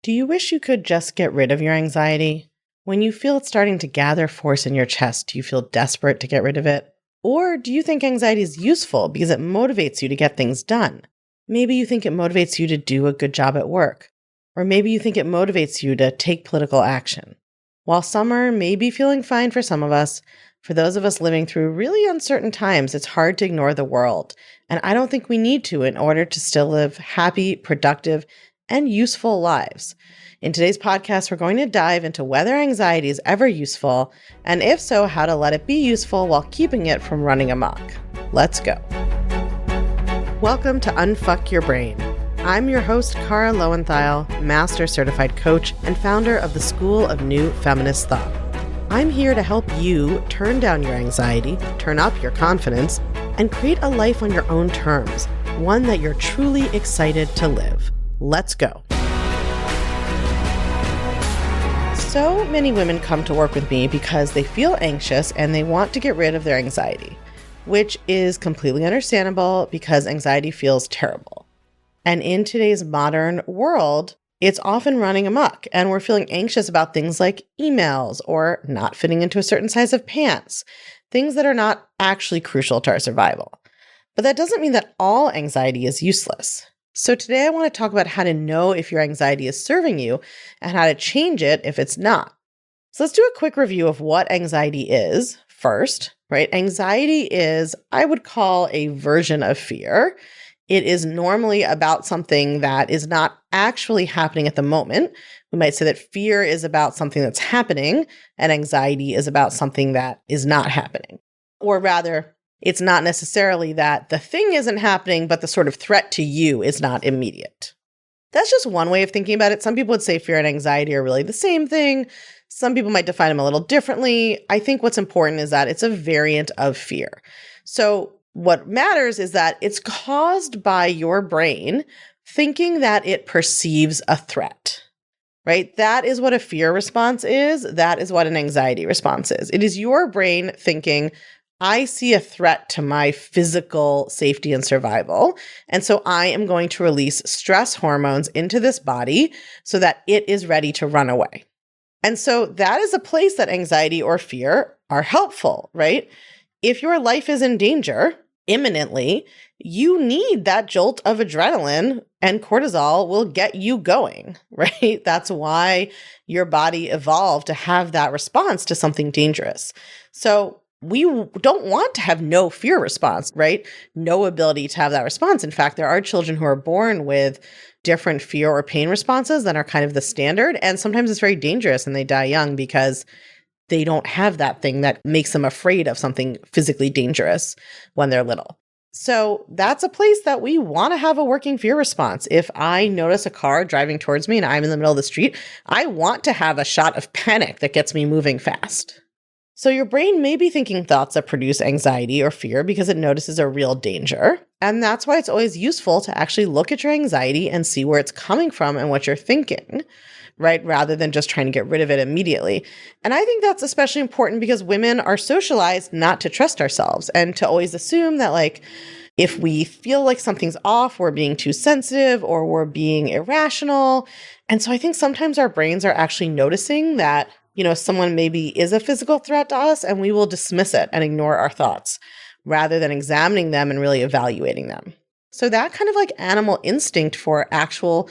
Do you wish you could just get rid of your anxiety? When you feel it's starting to gather force in your chest, do you feel desperate to get rid of it? Or do you think anxiety is useful because it motivates you to get things done? Maybe you think it motivates you to do a good job at work. Or maybe you think it motivates you to take political action. While summer may be feeling fine for some of us, for those of us living through really uncertain times, it's hard to ignore the world. And I don't think we need to in order to still live happy, productive, and useful lives. In today's podcast, we're going to dive into whether anxiety is ever useful, and if so, how to let it be useful while keeping it from running amok. Let's go. Welcome to Unfuck Your Brain. I'm your host, Cara Loewentheil, Master Certified Coach and founder of the School of New Feminist Thought. I'm here to help you turn down your anxiety, turn up your confidence, and create a life on your own terms, one that you're truly excited to live. Let's go. So many women come to work with me because they feel anxious and they want to get rid of their anxiety, which is completely understandable because anxiety feels terrible. And in today's modern world, it's often running amok, and we're feeling anxious about things like emails or not fitting into a certain size of pants, things that are not actually crucial to our survival. But that doesn't mean that all anxiety is useless. So today I want to talk about how to know if your anxiety is serving you and how to change it if it's not. So let's do a quick review of what anxiety is first, right? Anxiety is, I would call, a version of fear. It is normally about something that is not actually happening at the moment. We might say that fear is about something that's happening and anxiety is about something that is not happening. Or rather, it's not necessarily that the thing isn't happening, but the sort of threat to you is not immediate. That's just one way of thinking about it. Some people would say fear and anxiety are really the same thing. Some people might define them a little differently. I think what's important is that it's a variant of fear. So what matters is that it's caused by your brain thinking that it perceives a threat, right? That is what a fear response is. That is what an anxiety response is. It is your brain thinking, I see a threat to my physical safety and survival, and so I am going to release stress hormones into this body so that it is ready to run away. And so that is a place that anxiety or fear are helpful, right? If your life is in danger imminently, you need that jolt of adrenaline, and cortisol will get you going, right? That's why your body evolved to have that response to something dangerous. So we don't want to have no fear response, right? No ability to have that response. In fact, there are children who are born with different fear or pain responses that are kind of the standard. And sometimes it's very dangerous and they die young because they don't have that thing that makes them afraid of something physically dangerous when they're little. So that's a place that we want to have a working fear response. If I notice a car driving towards me and I'm in the middle of the street, I want to have a shot of panic that gets me moving fast. So your brain may be thinking thoughts that produce anxiety or fear because it notices a real danger. And that's why it's always useful to actually look at your anxiety and see where it's coming from and what you're thinking, right? Rather than just trying to get rid of it immediately. And I think that's especially important because women are socialized not to trust ourselves and to always assume that, like, if we feel like something's off, we're being too sensitive or we're being irrational. And so I think sometimes our brains are actually noticing that someone maybe is a physical threat to us, and we will dismiss it and ignore our thoughts rather than examining them and really evaluating them. So that kind of like animal instinct for actual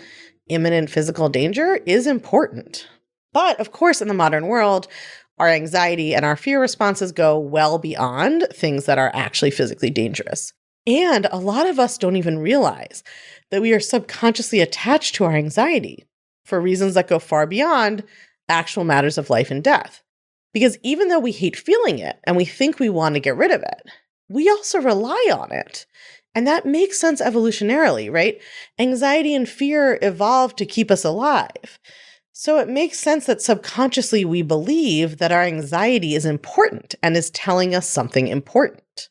imminent physical danger is important. But of course, in the modern world, our anxiety and our fear responses go well beyond things that are actually physically dangerous. And a lot of us don't even realize that we are subconsciously attached to our anxiety for reasons that go far beyond actual matters of life and death. Because even though we hate feeling it and we think we want to get rid of it, we also rely on it. And that makes sense evolutionarily, right? Anxiety and fear evolved to keep us alive. So it makes sense that subconsciously we believe that our anxiety is important and is telling us something important.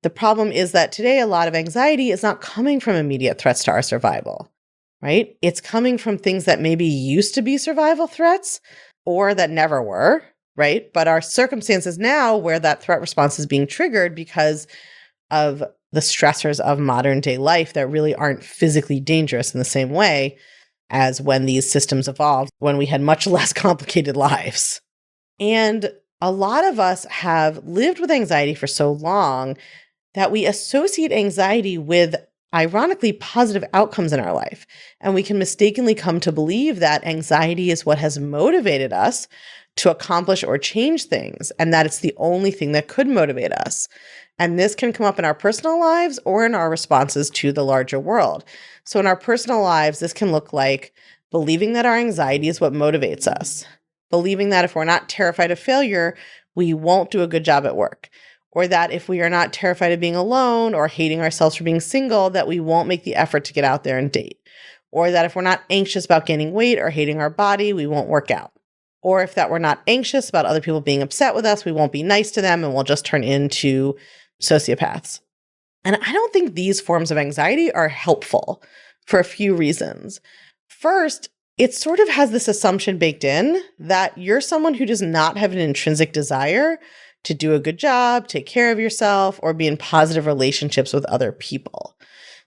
The problem is that today a lot of anxiety is not coming from immediate threats to our survival. Right? It's coming from things that maybe used to be survival threats or that never were, right? But our circumstances now where that threat response is being triggered because of the stressors of modern day life that really aren't physically dangerous in the same way, as when these systems evolved, when we had much less complicated lives. And a lot of us have lived with anxiety for so long that we associate anxiety with, ironically, positive outcomes in our life. And we can mistakenly come to believe that anxiety is what has motivated us to accomplish or change things, and that it's the only thing that could motivate us. And this can come up in our personal lives or in our responses to the larger world. So in our personal lives, this can look like believing that our anxiety is what motivates us, believing that if we're not terrified of failure, we won't do a good job at work, or that if we are not terrified of being alone or hating ourselves for being single, that we won't make the effort to get out there and date, or that if we're not anxious about gaining weight or hating our body, we won't work out. Or if that we're not anxious about other people being upset with us, we won't be nice to them and we'll just turn into sociopaths. And I don't think these forms of anxiety are helpful for a few reasons. First, it sort of has this assumption baked in that you're someone who does not have an intrinsic desire to do a good job, take care of yourself, or be in positive relationships with other people.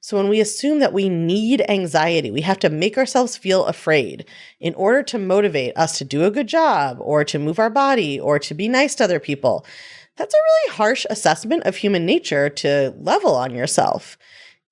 So when we assume that we need anxiety, we have to make ourselves feel afraid in order to motivate us to do a good job or to move our body or to be nice to other people. That's a really harsh assessment of human nature to level on yourself.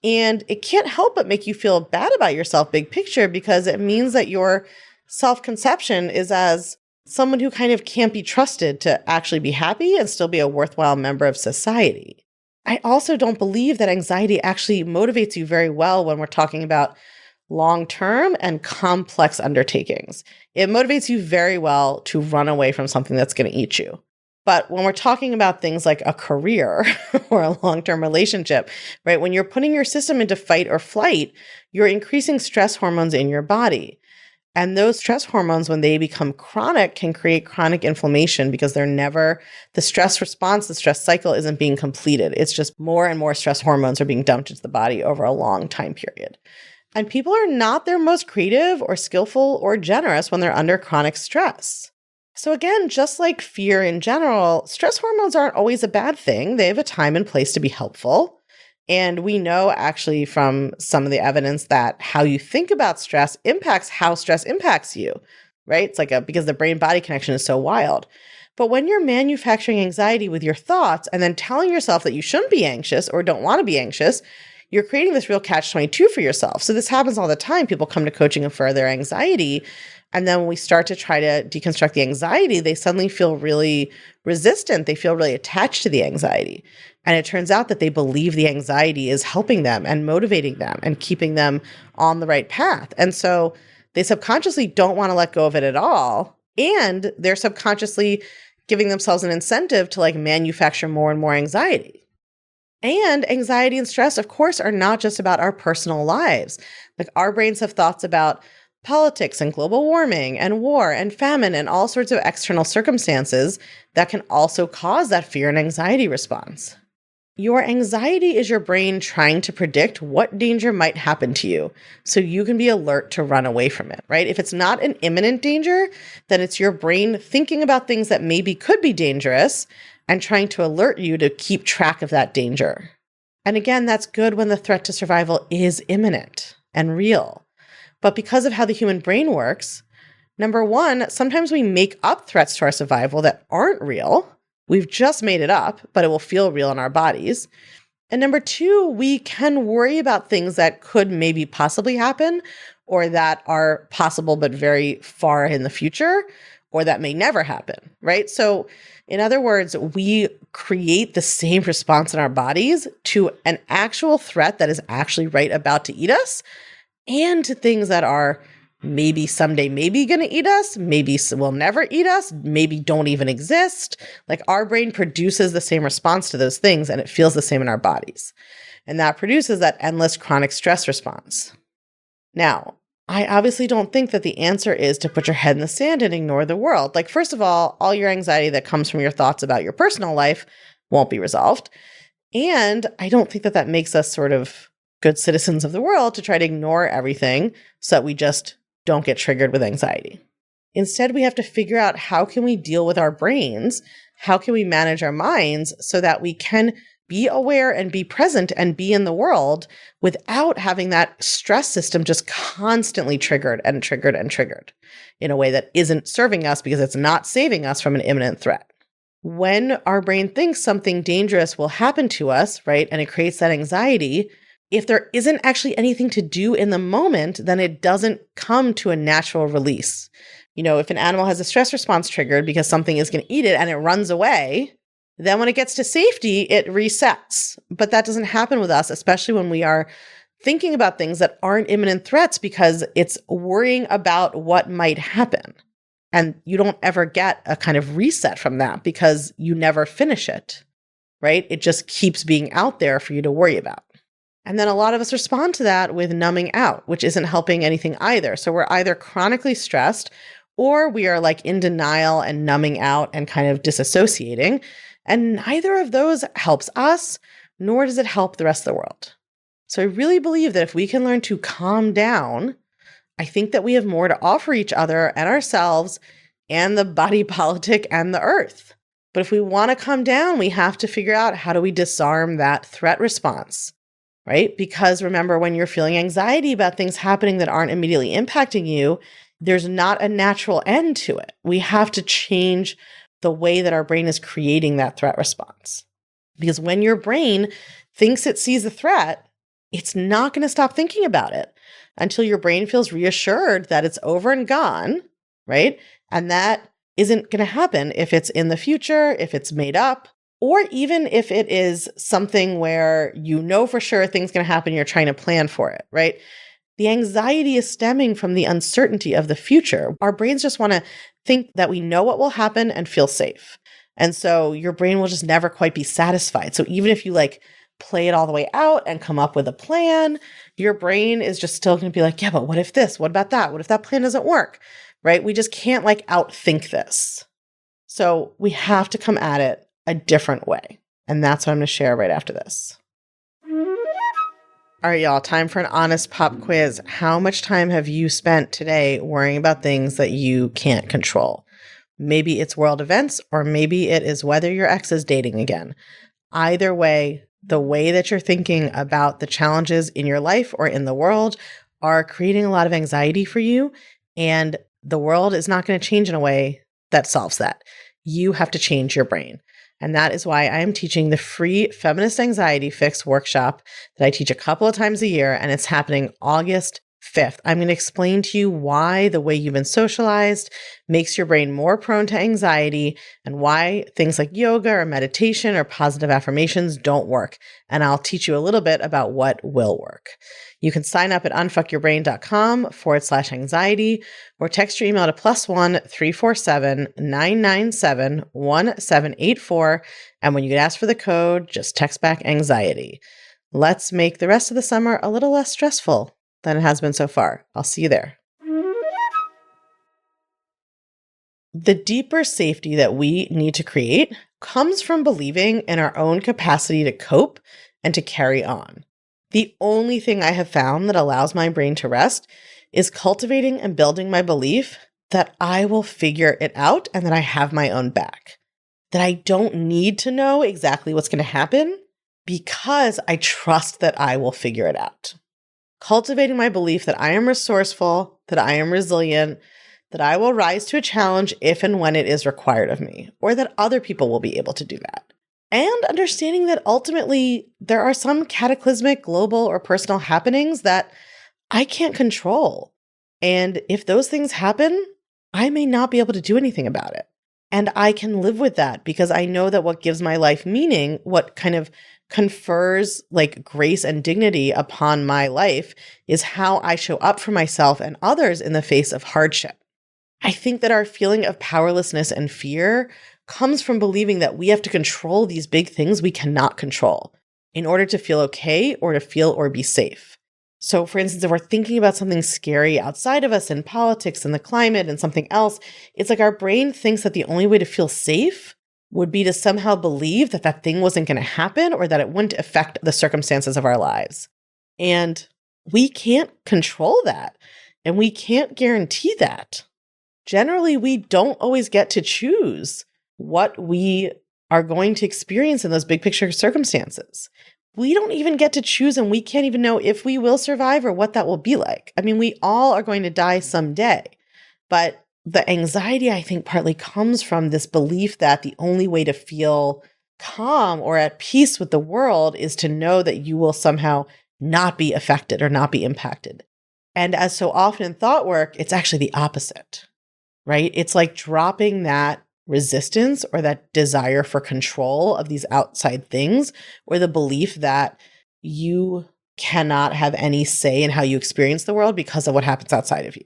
And it can't help but make you feel bad about yourself, big picture, because it means that your self-conception is as someone who kind of can't be trusted to actually be happy and still be a worthwhile member of society. I also don't believe that anxiety actually motivates you very well when we're talking about long-term and complex undertakings. It motivates you very well to run away from something that's going to eat you. But when we're talking about things like a career or a long-term relationship, right, when you're putting your system into fight or flight, you're increasing stress hormones in your body. And those stress hormones, when they become chronic, can create chronic inflammation because the stress response, the stress cycle isn't being completed. It's just more and more stress hormones are being dumped into the body over a long time period. And people are not their most creative or skillful or generous when they're under chronic stress. So again, just like fear in general, stress hormones aren't always a bad thing. They have a time and place to be helpful. And we know actually from some of the evidence that how you think about stress impacts how stress impacts you, right? It's like because the brain-body connection is so wild. But when you're manufacturing anxiety with your thoughts and then telling yourself that you shouldn't be anxious or don't want to be anxious, you're creating this real catch-22 for yourself. So this happens all the time. People come to coaching for their anxiety. And then when we start to try to deconstruct the anxiety, they suddenly feel really resistant. They feel really attached to the anxiety. And it turns out that they believe the anxiety is helping them and motivating them and keeping them on the right path. And so they subconsciously don't want to let go of it at all. And they're subconsciously giving themselves an incentive to manufacture more and more anxiety. And anxiety and stress, of course, are not just about our personal lives. Our brains have thoughts about politics and global warming and war and famine and all sorts of external circumstances that can also cause that fear and anxiety response. Your anxiety is your brain trying to predict what danger might happen to you so you can be alert to run away from it, right? If it's not an imminent danger, then it's your brain thinking about things that maybe could be dangerous and trying to alert you to keep track of that danger. And again, that's good when the threat to survival is imminent and real. But because of how the human brain works, number one, sometimes we make up threats to our survival that aren't real. We've just made it up, but it will feel real in our bodies. And number two, we can worry about things that could maybe possibly happen or that are possible but very far in the future or that may never happen, right? So in other words, we create the same response in our bodies to an actual threat that is actually right about to eat us and to things that are maybe someday maybe going to eat us, maybe will never eat us, maybe don't even exist. Our brain produces the same response to those things and it feels the same in our bodies. And that produces that endless chronic stress response. Now, I obviously don't think that the answer is to put your head in the sand and ignore the world. First of all your anxiety that comes from your thoughts about your personal life won't be resolved. And I don't think that that makes us sort of good citizens of the world to try to ignore everything so that we just don't get triggered with anxiety. Instead, we have to figure out how can we deal with our brains? How can we manage our minds so that we can be aware and be present and be in the world without having that stress system just constantly triggered and triggered and triggered in a way that isn't serving us because it's not saving us from an imminent threat. When our brain thinks something dangerous will happen to us, right, and it creates that anxiety, if there isn't actually anything to do in the moment, then it doesn't come to a natural release. If an animal has a stress response triggered because something is going to eat it and it runs away, then when it gets to safety, it resets. But that doesn't happen with us, especially when we are thinking about things that aren't imminent threats because it's worrying about what might happen. And you don't ever get a kind of reset from that because you never finish it, right? It just keeps being out there for you to worry about. And then a lot of us respond to that with numbing out, which isn't helping anything either. So we're either chronically stressed or we are like in denial and numbing out and kind of disassociating. And neither of those helps us, nor does it help the rest of the world. So I really believe that if we can learn to calm down, I think that we have more to offer each other and ourselves and the body politic and the earth. But if we want to calm down, we have to figure out how do we disarm that threat response, right? Because remember, when you're feeling anxiety about things happening that aren't immediately impacting you, there's not a natural end to it. We have to change the way that our brain is creating that threat response. Because when your brain thinks it sees a threat, it's not going to stop thinking about it until your brain feels reassured that it's over and gone, right? And that isn't going to happen if it's in the future, if it's made up, or even if it is something where you know for sure things going to happen, you're trying to plan for it, right? The anxiety is stemming from the uncertainty of the future. Our brains just want to think that we know what will happen and feel safe. And so your brain will just never quite be satisfied. So even if you play it all the way out and come up with a plan, your brain is just still going to be like, yeah, but what if this? What about that? What if that plan doesn't work? Right? We just can't outthink this. So we have to come at it a different way. And that's what I'm going to share right after this. All right, y'all, time for an honest pop quiz. How much time have you spent today worrying about things that you can't control? Maybe it's world events, or maybe it is whether your ex is dating again. Either way, the way that you're thinking about the challenges in your life or in the world are creating a lot of anxiety for you. And the world is not going to change in a way that solves that. You have to change your brain. And that is why I am teaching the free Feminist Anxiety Fix workshop that I teach a couple of times a year, and it's happening August 5th. I'm going to explain to you why the way you've been socialized makes your brain more prone to anxiety and why things like yoga or meditation or positive affirmations don't work. And I'll teach you a little bit about what will work. You can sign up at unfuckyourbrain.com/anxiety or text your email to +1 347 997 1784. And when you get asked for the code, just text back anxiety. Let's make the rest of the summer a little less stressful than it has been so far. I'll see you there. The deeper safety that we need to create comes from believing in our own capacity to cope and to carry on. The only thing I have found that allows my brain to rest is cultivating and building my belief that I will figure it out and that I have my own back. That I don't need to know exactly what's going to happen because I trust that I will figure it out. Cultivating my belief that I am resourceful, that I am resilient, that I will rise to a challenge if and when it is required of me, or that other people will be able to do that. And understanding that ultimately there are some cataclysmic global or personal happenings that I can't control. And if those things happen, I may not be able to do anything about it. And I can live with that because I know that what gives my life meaning, what kind of confers grace and dignity upon my life, is how I show up for myself and others in the face of hardship. I think that our feeling of powerlessness and fear comes from believing that we have to control these big things we cannot control in order to feel okay or to feel or be safe. So for instance, if we're thinking about something scary outside of us in politics and the climate and something else, it's like our brain thinks that the only way to feel safe would be to somehow believe that that thing wasn't going to happen or that it wouldn't affect the circumstances of our lives. And we can't control that. And we can't guarantee that. Generally, we don't always get to choose what we are going to experience in those big picture circumstances. We don't even get to choose, and we can't even know if we will survive or what that will be like. I mean, we all are going to die someday, but the anxiety, I think, partly comes from this belief that the only way to feel calm or at peace with the world is to know that you will somehow not be affected or not be impacted. And as so often in thought work, it's actually the opposite, right? It's like dropping that resistance or that desire for control of these outside things, or the belief that you cannot have any say in how you experience the world because of what happens outside of you.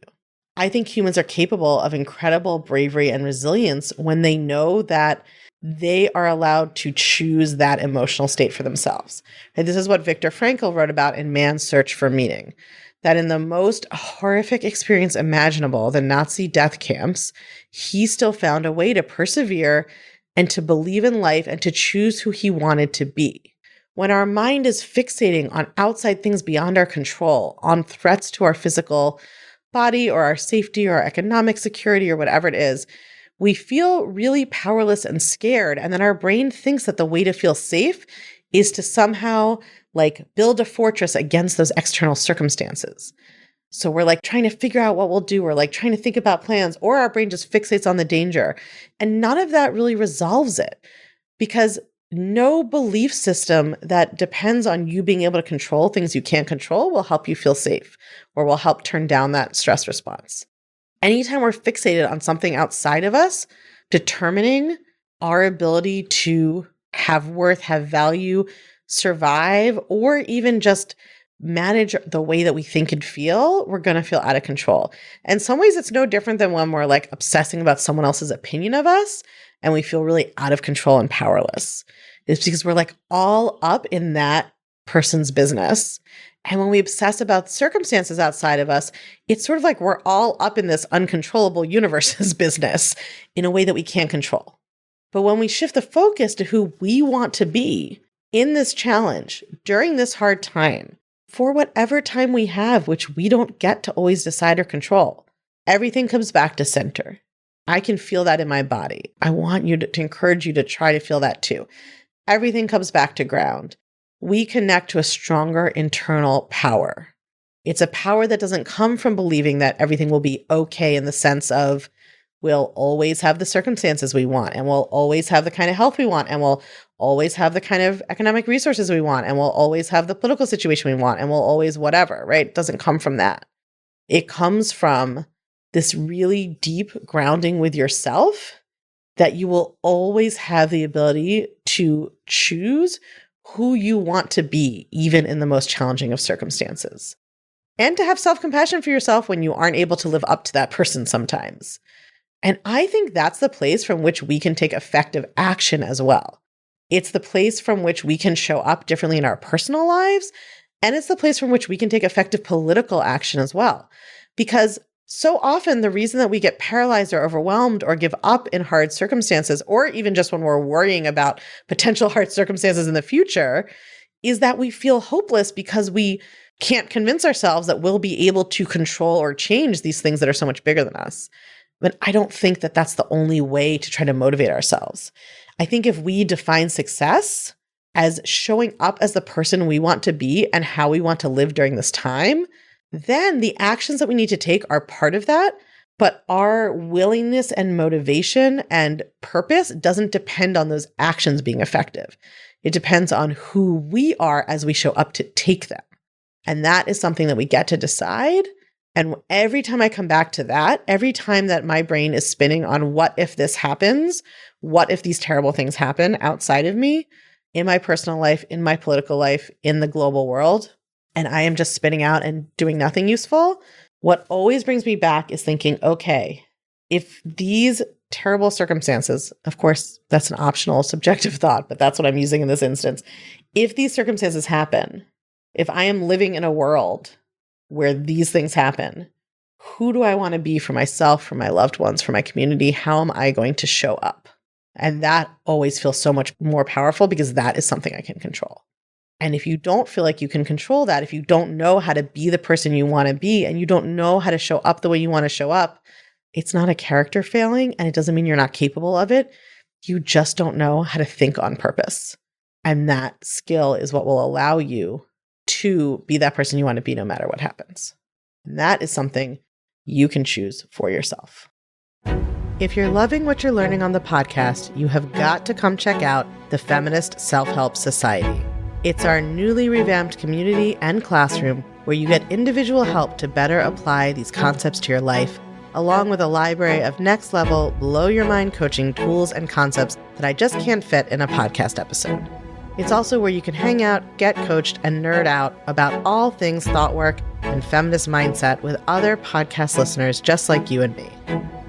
I think humans are capable of incredible bravery and resilience when they know that they are allowed to choose that emotional state for themselves. And this is what Viktor Frankl wrote about in Man's Search for Meaning, that in the most horrific experience imaginable, the Nazi death camps, he still found a way to persevere and to believe in life and to choose who he wanted to be. When our mind is fixating on outside things beyond our control, on threats to our physical body or our safety or our economic security or whatever it is, we feel really powerless and scared. And then our brain thinks that the way to feel safe is to somehow like build a fortress against those external circumstances. So we're like trying to figure out what we'll do. We're like trying to think about plans, or our brain just fixates on the danger. And none of that really resolves it, because no belief system that depends on you being able to control things you can't control will help you feel safe or will help turn down that stress response. Anytime we're fixated on something outside of us, determining our ability to have worth, have value, survive, or even just manage the way that we think and feel, we're going to feel out of control. In some ways, it's no different than when we're like obsessing about someone else's opinion of us and we feel really out of control and powerless. It's because we're like all up in that person's business. And when we obsess about circumstances outside of us, it's sort of like we're all up in this uncontrollable universe's business in a way that we can't control. But when we shift the focus to who we want to be in this challenge, during this hard time, for whatever time we have, which we don't get to always decide or control, everything comes back to center. I can feel that in my body. I want you to encourage you to try to feel that too. Everything comes back to ground. We connect to a stronger internal power. It's a power that doesn't come from believing that everything will be okay in the sense of we'll always have the circumstances we want, and we'll always have the kind of health we want, and we'll always have the kind of economic resources we want, and we'll always have the political situation we want, and we'll always whatever, right? It doesn't come from that. It comes from this really deep grounding with yourself that you will always have the ability to choose who you want to be, even in the most challenging of circumstances. And to have self-compassion for yourself when you aren't able to live up to that person sometimes. And I think that's the place from which we can take effective action as well. It's the place from which we can show up differently in our personal lives. And it's the place from which we can take effective political action as well. Because so often the reason that we get paralyzed or overwhelmed or give up in hard circumstances, or even just when we're worrying about potential hard circumstances in the future, is that we feel hopeless because we can't convince ourselves that we'll be able to control or change these things that are so much bigger than us. But I don't think that that's the only way to try to motivate ourselves. I think if we define success as showing up as the person we want to be and how we want to live during this time, then the actions that we need to take are part of that. But our willingness and motivation and purpose doesn't depend on those actions being effective. It depends on who we are as we show up to take them. And that is something that we get to decide. And every time I come back to that, every time that my brain is spinning on what if this happens, what if these terrible things happen outside of me, in my personal life, in my political life, in the global world, and I am just spinning out and doing nothing useful, what always brings me back is thinking, okay, if these terrible circumstances, of course, that's an optional subjective thought, but that's what I'm using in this instance. If these circumstances happen, if I am living in a world where these things happen, who do I want to be for myself, for my loved ones, for my community? How am I going to show up? And that always feels so much more powerful because that is something I can control. And if you don't feel like you can control that, if you don't know how to be the person you want to be, and you don't know how to show up the way you want to show up, it's not a character failing, and it doesn't mean you're not capable of it. You just don't know how to think on purpose. And that skill is what will allow you to be that person you want to be no matter what happens. And that is something you can choose for yourself. If you're loving what you're learning on the podcast, you have got to come check out the Feminist Self-Help Society. It's our newly revamped community and classroom where you get individual help to better apply these concepts to your life, along with a library of next-level, blow-your-mind coaching tools and concepts that I just can't fit in a podcast episode. It's also where you can hang out, get coached, and nerd out about all things thought work and feminist mindset with other podcast listeners just like you and me.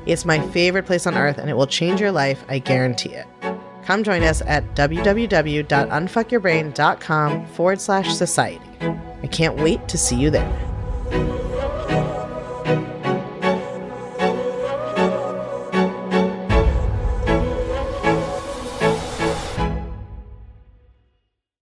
It's my favorite place on earth, and it will change your life, I guarantee it. Come join us at www.unfuckyourbrain.com/society. I can't wait to see you there.